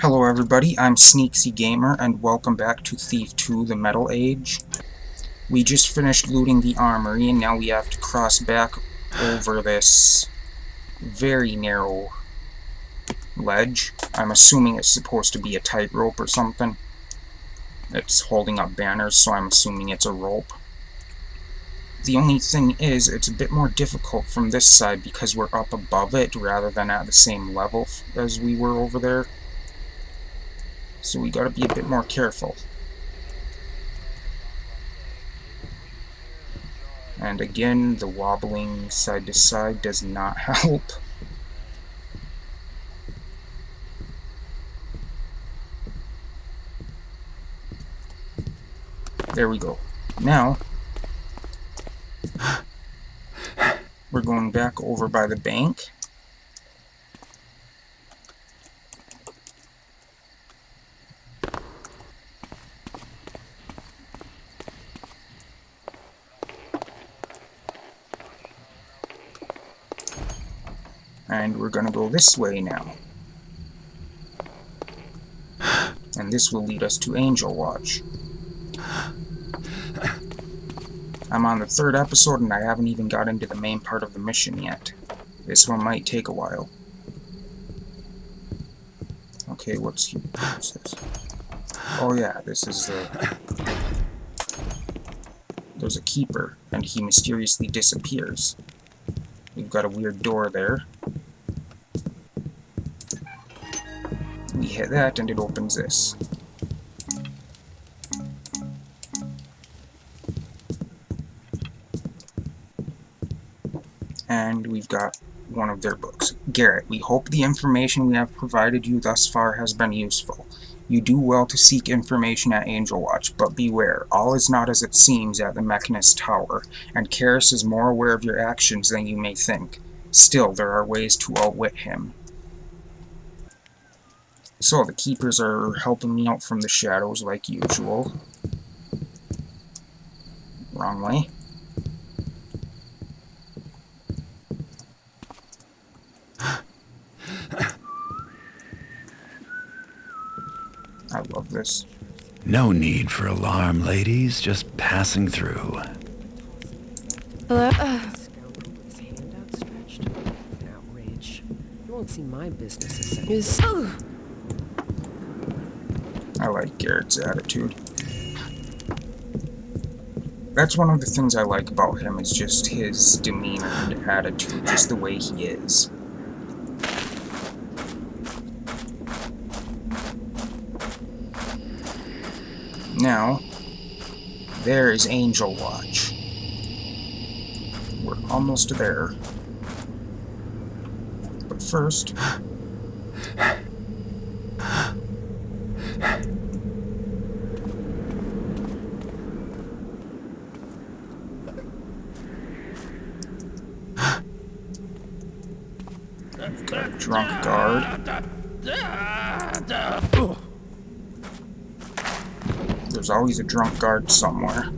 Hello everybody, I'm Sneaksy Gamer and welcome back to Thief 2 The Metal Age. We just finished looting the armory and now we have to cross back over this very narrow ledge. I'm assuming it's supposed to be a tightrope or something. It's holding up banners, so I'm assuming it's a rope. The only thing is, it's a bit more difficult from this side because we're up above it rather than at the same level as we were over there. So we gotta be a bit more careful. And again, the wobbling side to side does not help. There we go. Now, we're going back over by the bank. And we're going to go this way now. And this will lead us to Angelwatch. I'm on the 3rd episode and I haven't even got into the main part of the mission yet. This one might take a while. Okay, what's this? Oh yeah, this is the... There's a keeper, and he mysteriously disappears. We've got a weird door there. We hit that and it opens this. And we've got one of their books. Garrett, we hope the information we have provided you thus far has been useful. You do well to seek information at Angelwatch, but beware, all is not as it seems at the Mechanist Tower, and Karis is more aware of your actions than you may think. Still, there are ways to outwit him. So, the keepers are helping me out from the shadows like usual. Wrong way. I love this. No need for alarm, ladies. Just passing through. Hello? Scoundrel with his hand outstretched. An outrage. You won't see my business a second. I like Garrett's attitude. That's one of the things I like about him, is just his demeanor and attitude, just the way he is. Now, there is Angelwatch. We're almost there. But first... I've got a drunk guard. There's always a drunk guard somewhere.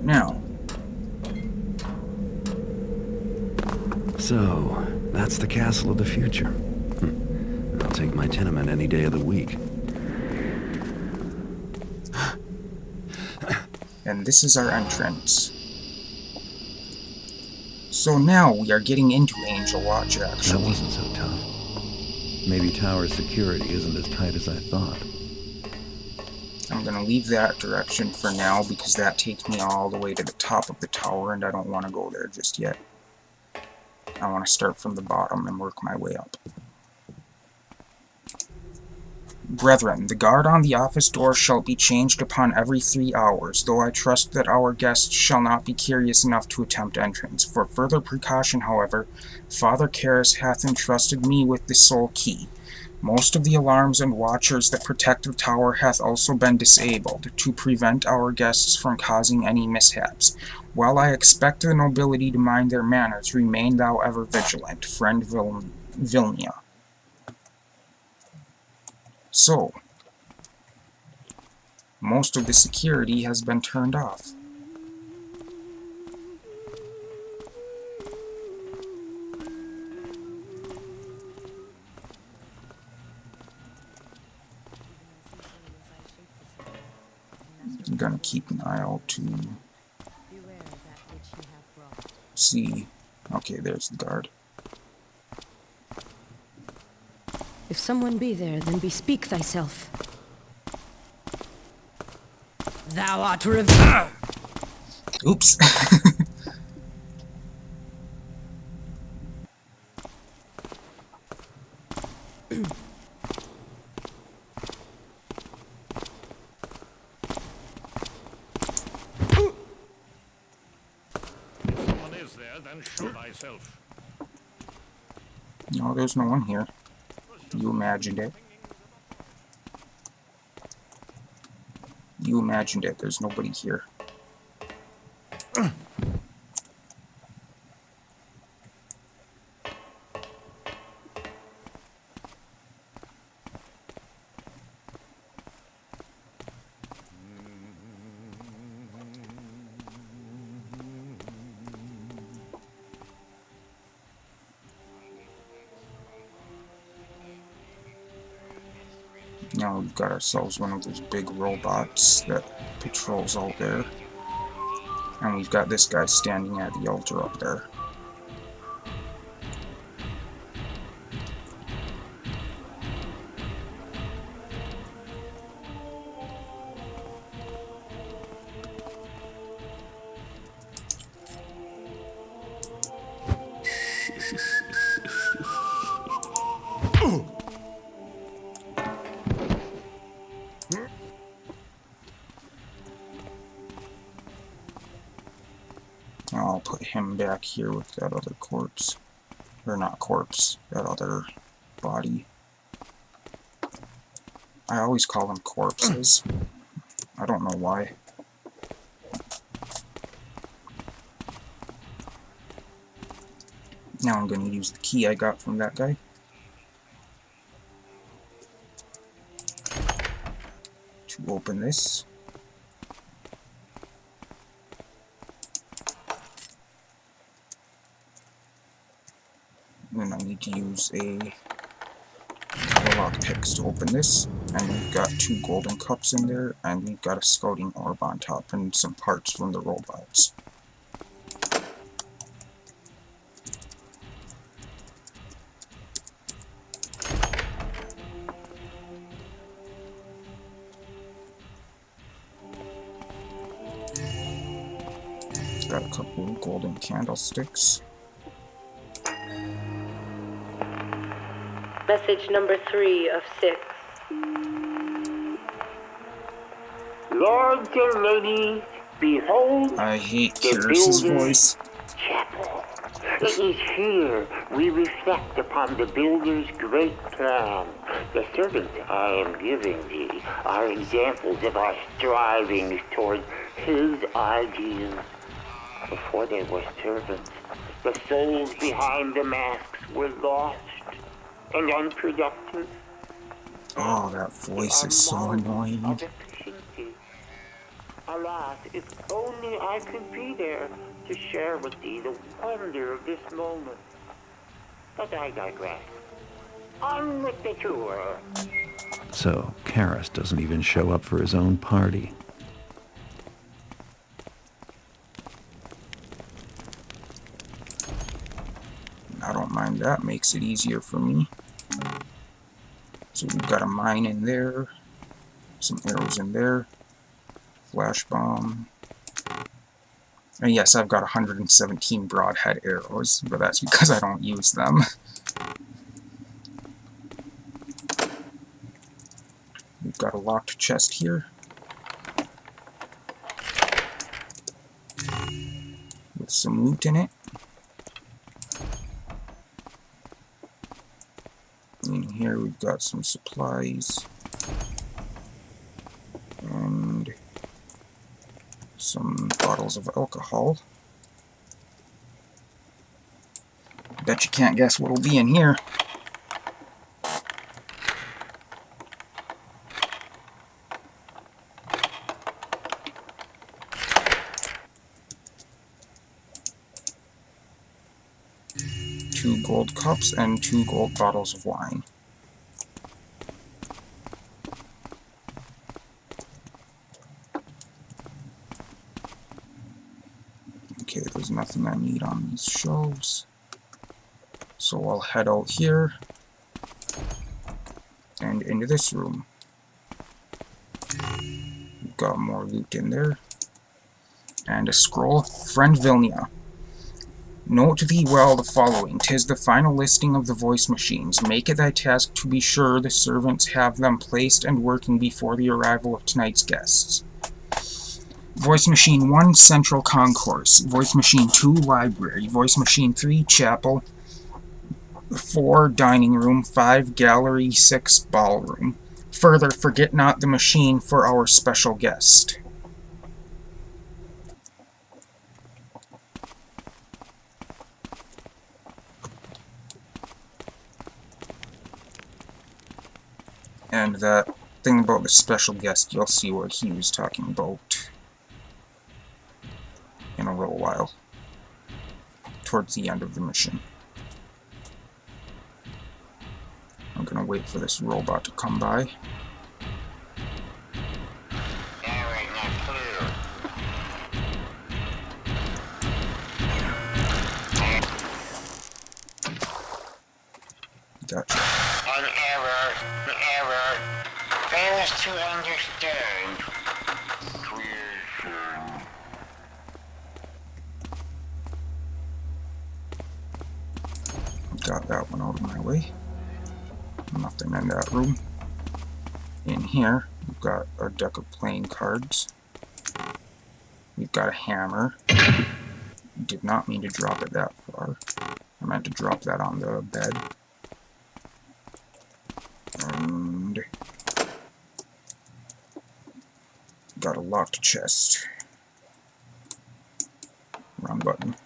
Now. So, that's the castle of the future. I'll take my tenement any day of the week. And this is our entrance. So now we are getting into Angelwatch, actually. That wasn't so tough. Maybe tower security isn't as tight as I thought. I'm gonna leave that direction for now because that takes me all the way to the top of the tower and I don't want to go there just yet. I want to start from the bottom and work my way up. Brethren, the guard on the office door shall be changed upon every 3 hours, though I trust that our guests shall not be curious enough to attempt entrance. For further precaution, however, Father Karis hath entrusted me with the sole key. Most of the alarms and watchers that protect the tower hath also been disabled, to prevent our guests from causing any mishaps. While I expect the nobility to mind their manners, remain thou ever vigilant, friend Vilnia. So, most of the security has been turned off. I'm gonna keep an eye out to Beware that which he hath wrought. see. Okay, there's the guard. If someone be there, then bespeak thyself. Thou art revealed. Oops. Someone is there, then show thyself. No, there's no one here. You imagined it. You imagined it. There's nobody here. Now we've got ourselves one of those big robots that patrols out there. And we've got this guy standing at the altar up there. I'll put him back here with that other corpse. Or not corpse, that other body. I always call them corpses. I don't know why. Now I'm going to use the key I got from that guy. To open this. Then I need to use a lockpicks to open this. And we've got 2 golden cups in there, and we've got a scouting orb on top, and some parts from the robots. Got a couple of golden candlesticks. Message number 3 of 6. Lords and ladies, behold I hate the Kyrus's builder's voice. chapel. It is here we reflect upon the builder's great plan. The servants I am giving thee are examples of our strivings toward his ideals. Before they were servants, the souls behind the masks were lost and unproductive. Oh, that voice is so annoying. Of efficiency. Alas, if only I could be there to share with thee the wonder of this moment. But I digress. On with the tour. So, Karras doesn't even show up for his own party. I don't mind that, makes it easier for me. So we've got a mine in there, some arrows in there, flash bomb. And yes, I've got 117 broadhead arrows, but that's because I don't use them. We've got a locked chest here. With some loot in it. In here we've got some supplies. And some bottles of alcohol. Bet you can't guess what'll be in here. Two gold cups and 2 gold bottles of wine. I need on these shelves. So I'll head out here and into this room. We've got more loot in there. And a scroll. Friend Vilnia. Note thee well the following. 'Tis the final listing of the voice machines. Make it thy task to be sure the servants have them placed and working before the arrival of tonight's guests. Voice Machine 1, Central Concourse. Voice Machine 2, Library. Voice Machine 3, Chapel. 4, Dining Room. 5, Gallery. 6, Ballroom. Further, forget not the machine for our special guest. And that thing about the special guest, you'll see what he was talking about in a little while, towards the end of the mission. I'm gonna wait for this robot to come by. Gotcha. An error fails to understand creation. Got that one out of my way. Nothing in that room. In here, we've got a deck of playing cards. We've got a hammer. Did not mean to drop it that far. I meant to drop that on the bed. And got a locked chest. Wrong button.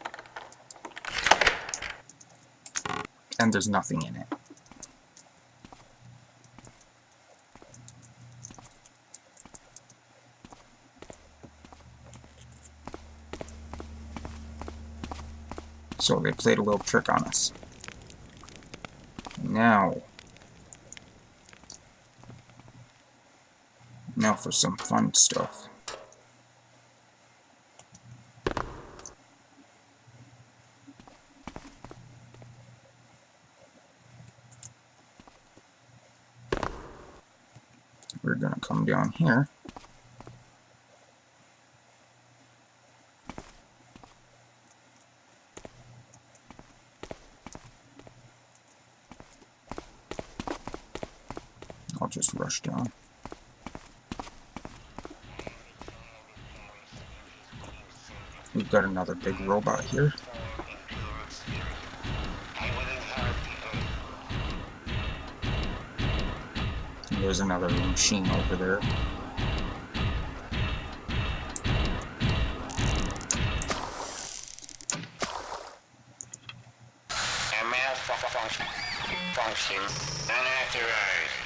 And there's nothing in it. So they played a little trick on us. Now for some fun stuff. We're gonna come down here. I'll just rush down. We've got another big robot here. And there's another machine over there. A malfunction unauthorized.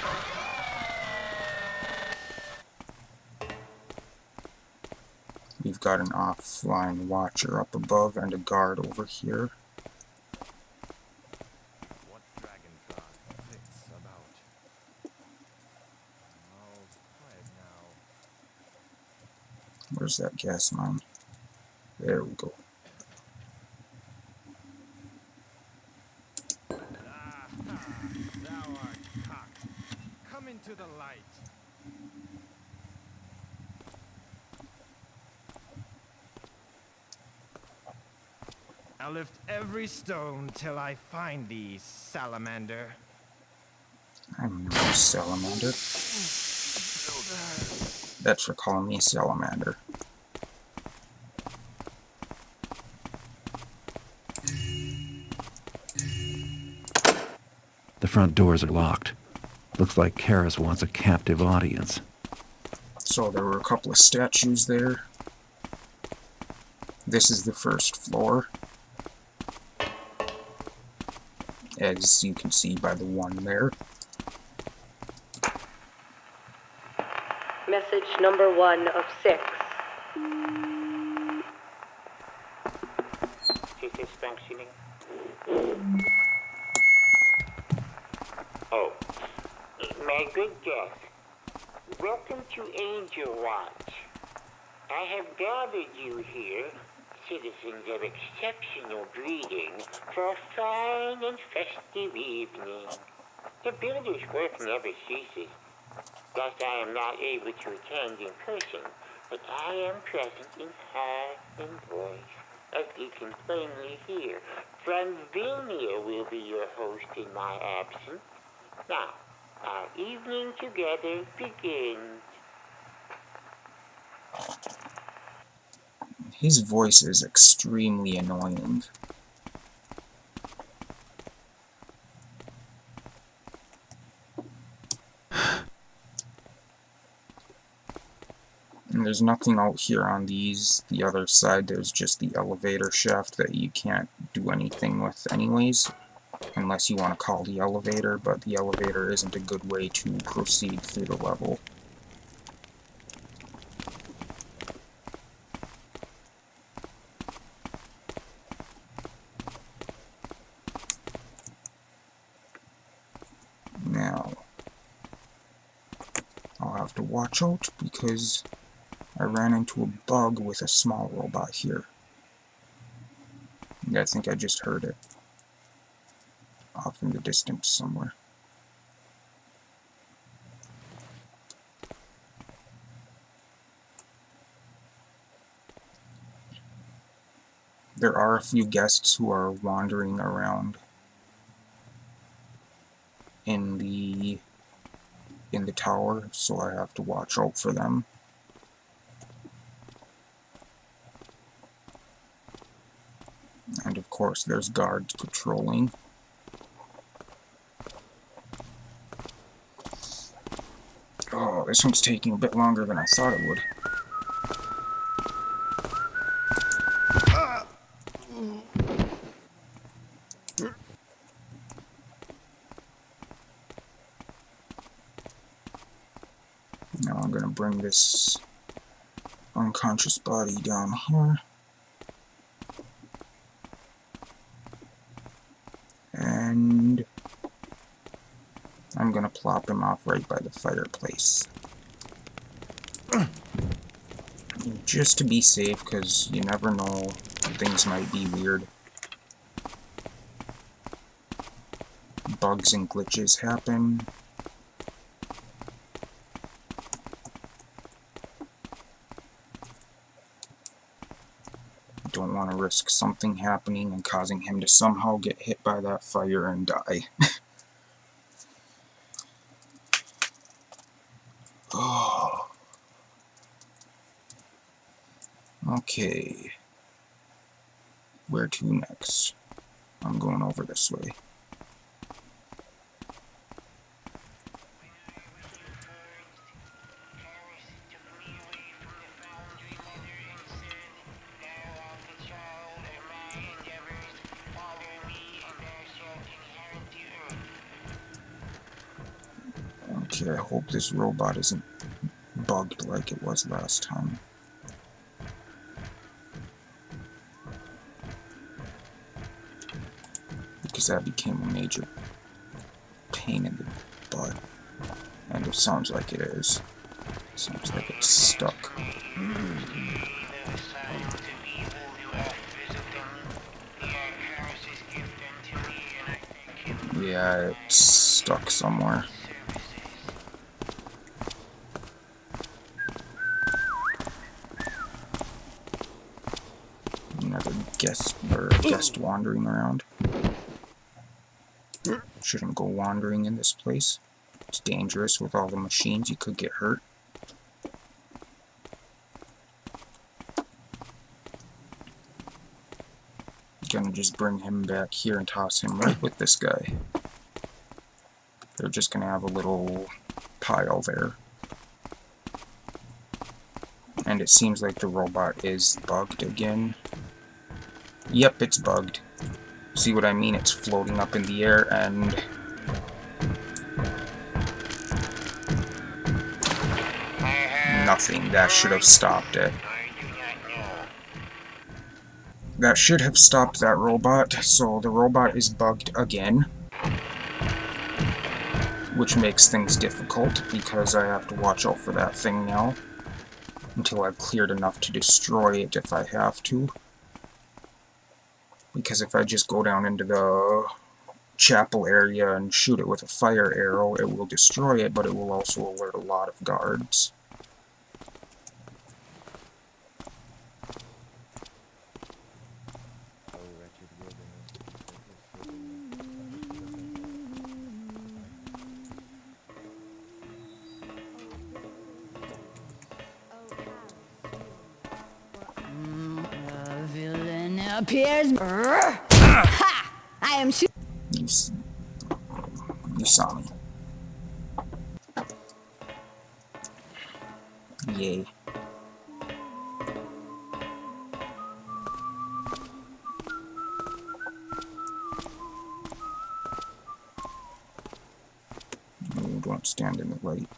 We've got an offline watcher up above and a guard over here. What dragonfly fits about? All's quiet now. Where's that gas mine? There we go. Ah, thou art cocked. Come into the light. I'll lift every stone till I find thee, salamander. I'm no salamander. That's for calling me a salamander. The front doors are locked. Looks like Karis wants a captive audience. So there were a couple of statues there. This is the first floor. As you can see by the one there. Message number 1 of 6. This is functioning. Oh, my good guest, welcome to Angelwatch. I have gathered you here so citizens of exceptional breeding for a fine and festive evening. The builder's work never ceases. Thus I am not able to attend in person, but I am present in heart and voice, as you can plainly hear. Franvinia will be your host in my absence. Now, our evening together begins. His voice is extremely annoying. And there's nothing out here on these. The other side, there's just the elevator shaft that you can't do anything with anyways, unless you want to call the elevator, but the elevator isn't a good way to proceed through the level. Now, I'll have to watch out because I ran into a bug with a small robot here. And I think I just heard it off in the distance somewhere. There are a few guests who are wandering around in the tower, so I have to watch out for them. And of course there's guards patrolling. Oh, this one's taking a bit longer than I thought it would. Now I'm gonna bring this unconscious body down here. And I'm gonna plop him off right by the fireplace. Just to be safe, because you never know, things might be weird. Bugs and glitches happen. Don't want to risk something happening and causing him to somehow get hit by that fire and die. Oh. Okay. Where to next? I'm going over this way. Okay, I hope this robot isn't bugged like it was last time. Because that became a major pain in the butt. And it sounds like it is. Sounds like it's stuck. Yeah, it's stuck somewhere. Another guest wandering around. Shouldn't go wandering in this place. It's dangerous with all the machines. You could get hurt. Gonna just bring him back here and toss him right with this guy. They're just gonna have a little pile there. And it seems like the robot is bugged again. Yep, it's bugged. See what I mean? It's floating up in the air and... nothing. That should have stopped it. That should have stopped that robot, so the robot is bugged again. Which makes things difficult, because I have to watch out for that thing now. Until I've cleared enough to destroy it if I have to. Because if I just go down into the chapel area and shoot it with a fire arrow, it will destroy it, but it will also alert a lot of guards. Villain appears. Ha! I am shooting. You saw me. Yay. No, don't stand in the light.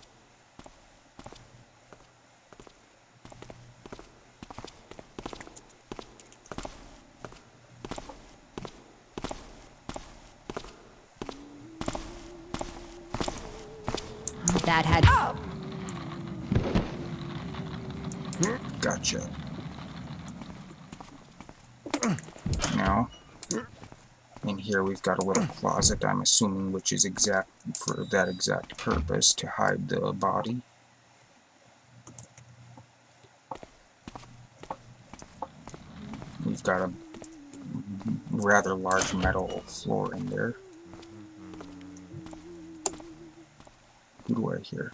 That had. Gotcha. Now, in here we've got a little closet, I'm assuming, which is exact for that exact purpose, to hide the body. We've got a rather large metal floor in there. Who do I hear?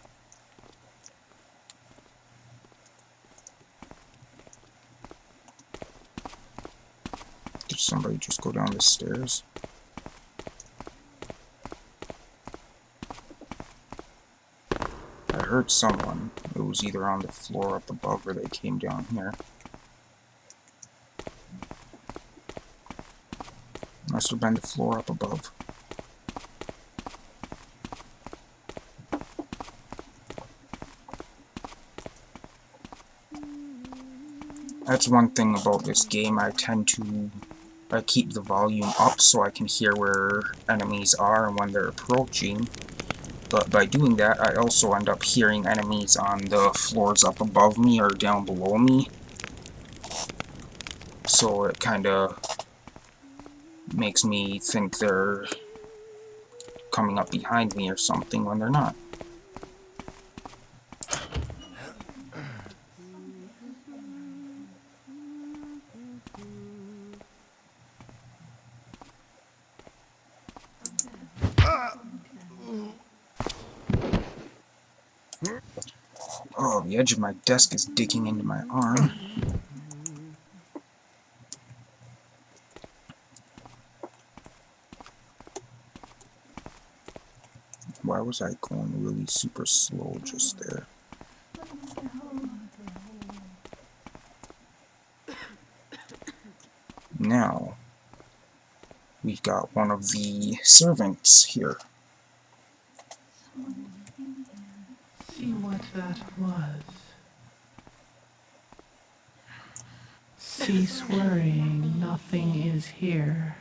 Did somebody just go down the stairs? I heard someone. It was either on the floor up above or they came down here. Must have been the floor up above. That's one thing about this game. I keep the volume up so I can hear where enemies are and when they're approaching. But by doing that, I also end up hearing enemies on the floors up above me or down below me. So it kind of makes me think they're coming up behind me or something when they're not. Oh, the edge of my desk is digging into my arm. Why was I going really super slow just there? Now, we've got one of the servants here. See what that was. Cease worrying, nothing is here.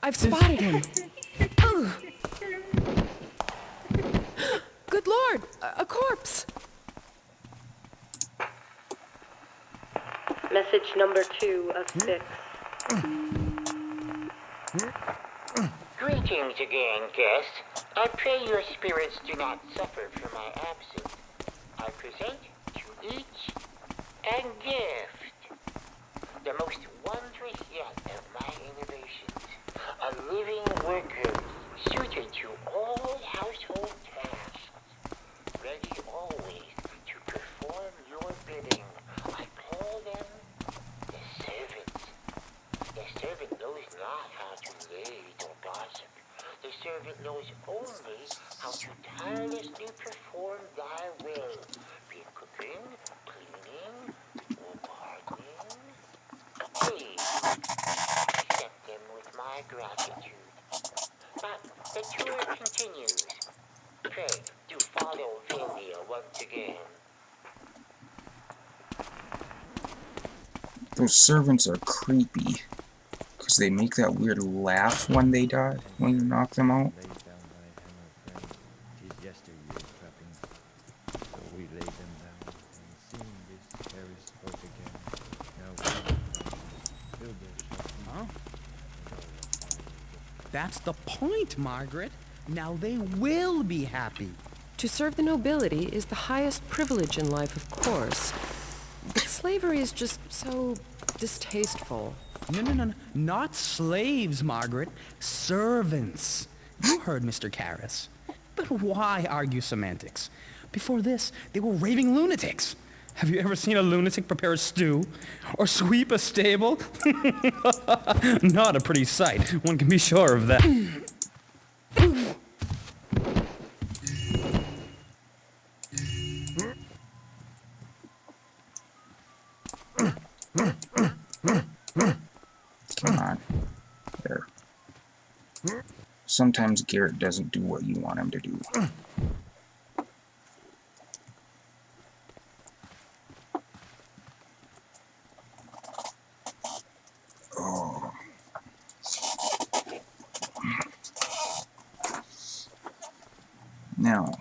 I've spotted him. Ugh. Good lord, a corpse. Message number 2 of 6. Greetings again, guests. I pray your spirits do not suffer from my absence. I present to each a gift, the most wondrous yet of my innovations, a living worker suited to all household tasks, ready always to perform your bidding. I call them the servants. The servant knows not how to raid or gossip. The servant knows only how to tirelessly perform thy will, be it cooking, cleaning, or gardening. Please accept them with my gratitude. But the tour continues. Pray, do follow Vilnia once again. Those servants are creepy, because they make that weird laugh when they die, when you knock them out. Laid down thy hammer, friend. 'Tis yesteryear's trappings. So we laid them down, and seeing this, Harry spoke again. Now fill their shut. Huh? That's the point, Margaret. Now they will be happy. To serve the nobility is the highest privilege in life, of course. But slavery is just so distasteful. No. Not slaves, Margaret. Servants. You heard Mr. Karras. But why argue semantics? Before this, they were raving lunatics. Have you ever seen a lunatic prepare a stew? Or sweep a stable? Not a pretty sight, one can be sure of that. Come on. There. Sometimes Garrett doesn't do what you want him to do. Oh. Now.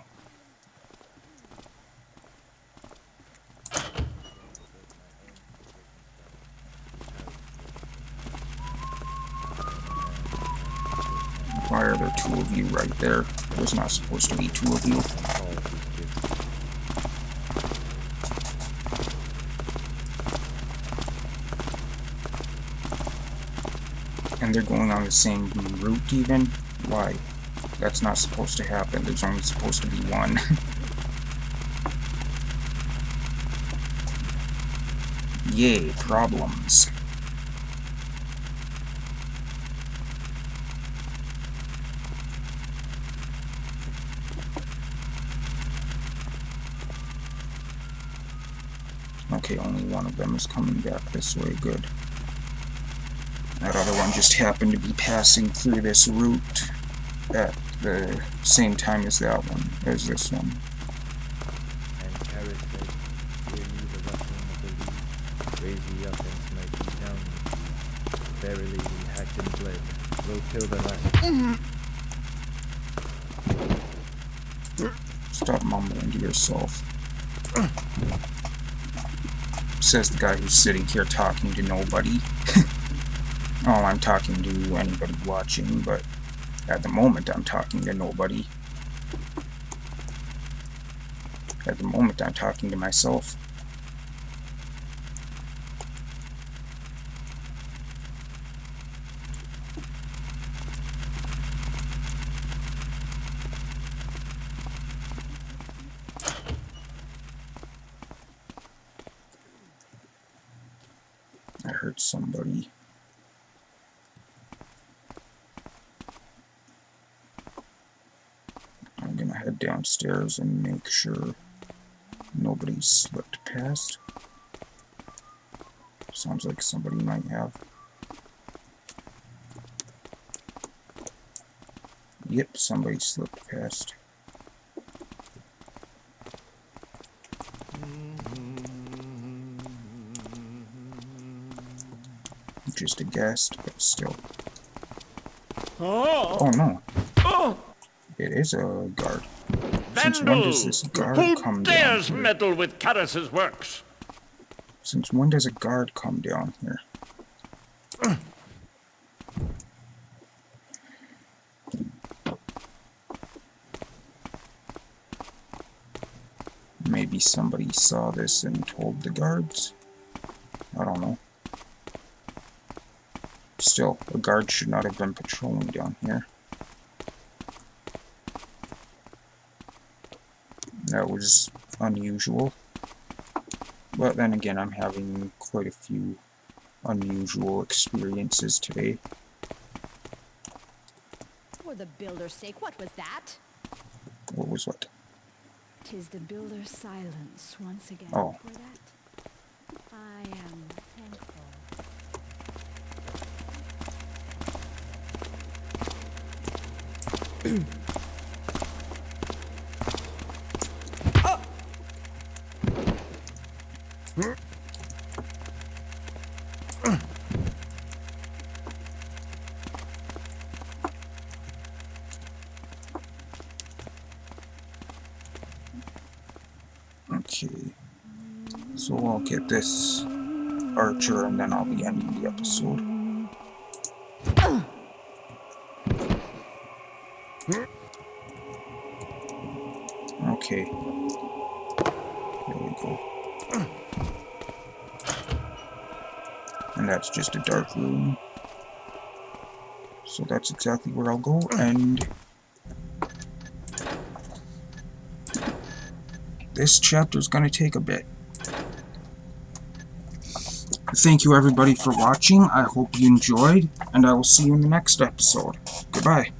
Why are there two of you right there? There's not supposed to be two of you. And they're going on the same route even? Why? That's not supposed to happen. There's only supposed to be one. Yay, problems. Okay, only one of them is coming back this way, good. That other one just happened to be passing through this route at the same time as that one, as this one. And Karras said, hear ye the rustling of the leaves, raise ye up and smite ye down with these. Verily we hacked and bled, we'll kill the last. Stop mumbling to yourself. Says the guy who's sitting here talking to nobody. Oh, I'm talking to anybody watching, but at the moment I'm talking to nobody. At the moment I'm talking to myself. I heard somebody. I'm gonna head downstairs and make sure nobody's slipped past. Sounds like somebody might have. Yep, somebody slipped past. Just a guess, but still. Oh no. It is a guard. Since when does this guard come down dares here? meddle with Karras's works? Since when does a guard come down here? Maybe somebody saw this and told the guards? I don't know. Still, a guard should not have been patrolling down here. That was unusual. But then again, I'm having quite a few unusual experiences today. For the builder's sake, what was that? What was what? 'Tis the builder's silence once again. Oh. For that, I am thankful. Okay. So I'll get this archer and then I'll be ending the episode. Okay. There we go. And that's just a dark room. So that's exactly where I'll go, and this chapter's gonna take a bit. Thank you everybody for watching. I hope you enjoyed, and I will see you in the next episode. Goodbye.